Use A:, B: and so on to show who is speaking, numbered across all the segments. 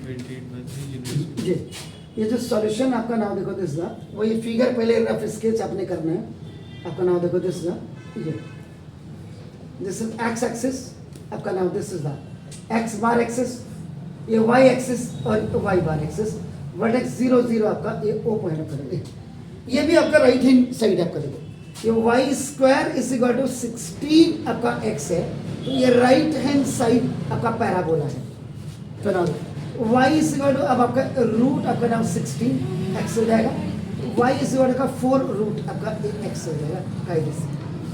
A: जी, ये जो सॉल्यूशन आपका नाम देखो दिस दा, वो ये फिगर पहले रफ स्केच आपने करना है। आपका नाम देखो दिस दा, ये दिस इज एक्स एक्सिस, आपका नाम this is the x bar axis, ये वाई एक्सिस और वाई बार एक्सिस, वर्टेक्स 0 0 आपका ये ओ पॉइंट आपका देखो, ये भी आपका राइट हैंड साइड आपका देखो, ये y square is equal to 16 आपका एक्स है, तो ये राइट हैंड साइड आपका पैराबोला है। तो now y is equal to, अब आपका रूट आपका नाम 16 एक्स हो जाएगा, y इज इक्वल का 4 रूट आपका एक्स हो जाएगा,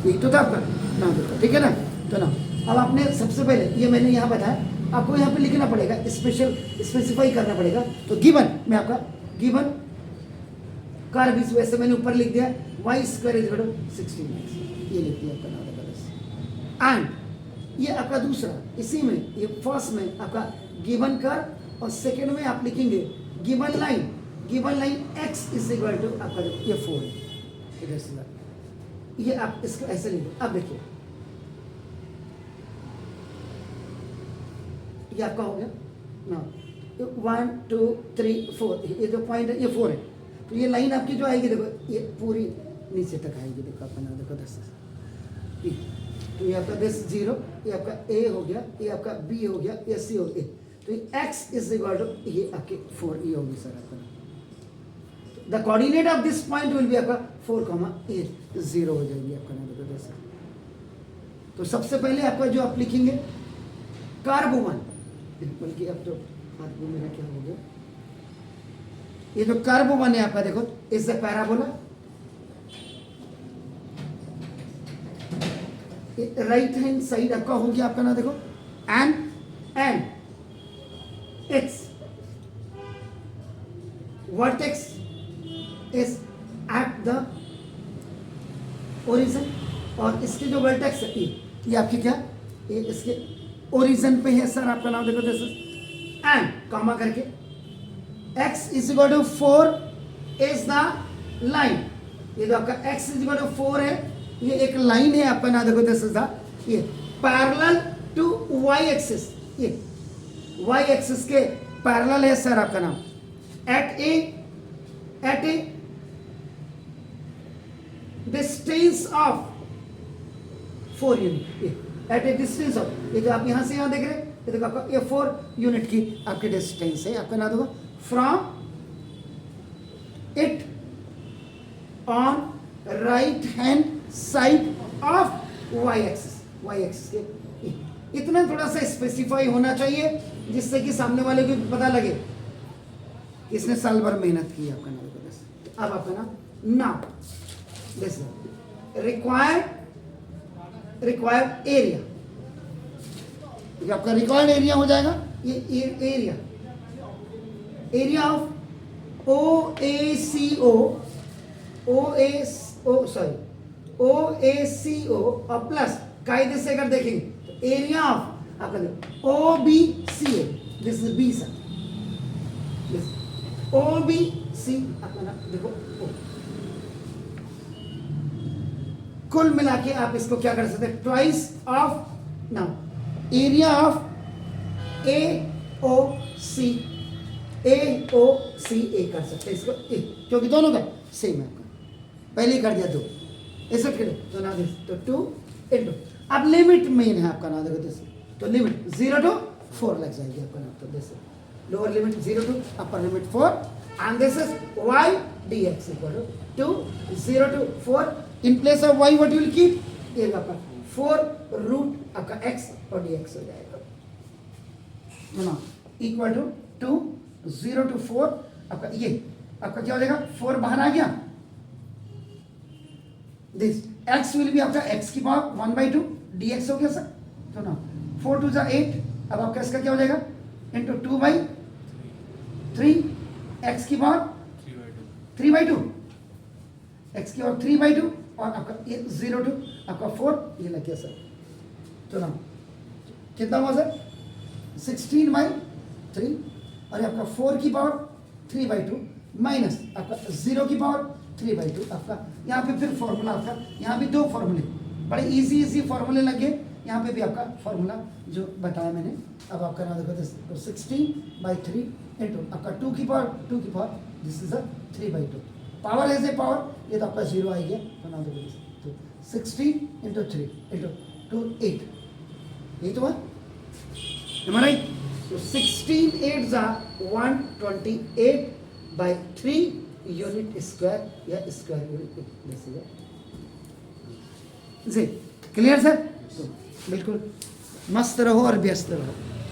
A: ये तो था आपका नाम देखो, ठीक है ना। तो ना अब आपने सबसे पहले ये मैंने यहाँ बताया, आपको यहाँ पे लिखना पड़ेगा, स्पेसिफाई करना पड़ेगा। तो गिवन में आपका गिवन कर्व इस वैसे मैंने ऊपर लिख दिया y square is equal to 16x, ये लिख दिया आपका नाम देखो। एंड ये आपका दूसरा, इसी में ये फर्स्ट में आपका गिवन कर्व, और सेकेंड में आप लिखेंगे given line x is equal to आपका ये 4 है, इधर से ये आप इसको ऐसे लिखो। अब देखिए ये आपका हो गया ना, 1 2 3 4, ये जो पॉइंट है ये 4 है, तो ये लाइन आपकी जो आएगी देखो ये पूरी नीचे तक आएगी, देखो आपका नाम देखो 10, तो ये आपका 10 0, ये आपका a हो गया, ये आपका b हो गया, ये c हो गया, तो ये x इज इक्वल टू ये आपके 4 ये होगी सर आपका। The coordinate of this point will be आपका 4 8 0 हो जाएगी आपका नाम देखो 10। तो सबसे पहले आपका जो आप लिखेंगे कर्व 1, बल्कि अब तो हाथ में मेरा क्या हो गया, ये जो कर्व 1 है आपका देखो is the parabola, right hand side आपका हो गया आपका ना देखो, and its vertex is at the origin, और इसके जो वर्टेक्स है ये आपकी क्या, ये इसके ओरिजिन पे है सर आपका नाम देखो दिस एंड कॉमा करके x is equal to 4 is the line, ये जो आपका x इज इक्वल टू 4 है, ये एक लाइन है आपका नाम देखो दिस इज द ये पैरेलल टू y एक्सिस, ये y एक्सिस के पैरेलल है सर आपका नाम, at a distance of 4 unit, at a distance of, ये जो आप यहां से यहां देख रहे हैं ये देखो आपका ये 4 यूनिट की आपकी डिस्टेंस है आपका नाम देखो, from it on right hand side of y axis के, इतना थोड़ा सा स्पेसिफाई होना चाहिए जिससे कि सामने वाले को पता लगे इसने साल भर मेहनत की आपका नाम देखो। अब आपका नाम दिस रिक्वायर्ड एरिया, आपका रिक्वायर्ड एरिया हो जाएगा ये एरिया ऑफ OACO और प्लस कायदे से अगर देखेंगे तो एरिया ऑफ आपका OBCA, this is B sir, OBC आपका देखो O, कुल मिला के आप इसको क्या कर सकते हैं, twice of now area of AOCA कर सकते हैं इसको, क्योंकि दोनों का सेम है आपका, पहले ही कर दिया 2 ऐसा करो तो ना तो 2 इंटू, अब लिमिट मेन है आपका नाम देखो जैसे, तो लिमिट 0 to 4 लग जाएगी आपका नाम, तो जैसे lower limit 0 to upper limit 4 and this is y dx equal to 0 to 4, in place of y what you will keep, ये आपका 4 रूट आपका x और dx हो जाएगा, तो ना इक्वल टू 0 to 4 आपका ये आपका क्या हो जाएगा, 4 बाहर आ गया, दिस x विल बी आपका x की पावर 1/2 dx हो गया सर, तो ना 4 2 जा 8, अब आपका इसका क्या हो जाएगा इंटू 2/3 x की पावर 3/2 x की पावर 3/2 और आपका ये 0 to आपका 4 ये लग गया सर, तो ना कितना हुआ सर 16/3 और ये आपका 4 की पावर 3/2 माइनस आपका 0 की पावर 3/2 आपका, यहाँ पे फिर फॉर्मूला आपका, यहाँ भी 2 फॉर्मूले बड़े इजी फॉर्मूले लगे यहाँ पे भी आपका फॉर्मूला जो बताया मैंने। अब आपका नाम देखो दिस 16/3 इंटू आपका 2 की power this is a 3/2 power as a power, ये तो आपका 0 आ गया। तो नाम देखो दिस तो 16 इंटू 3 इंटू 2 8, ये तो है हमारा। तो 16 8 128/3 यूनिट स्क्वायर या स्क्वायर यूनिट जी। Clear sir? तो बिल्कुल मस्त रहो और व्यस्त रहो।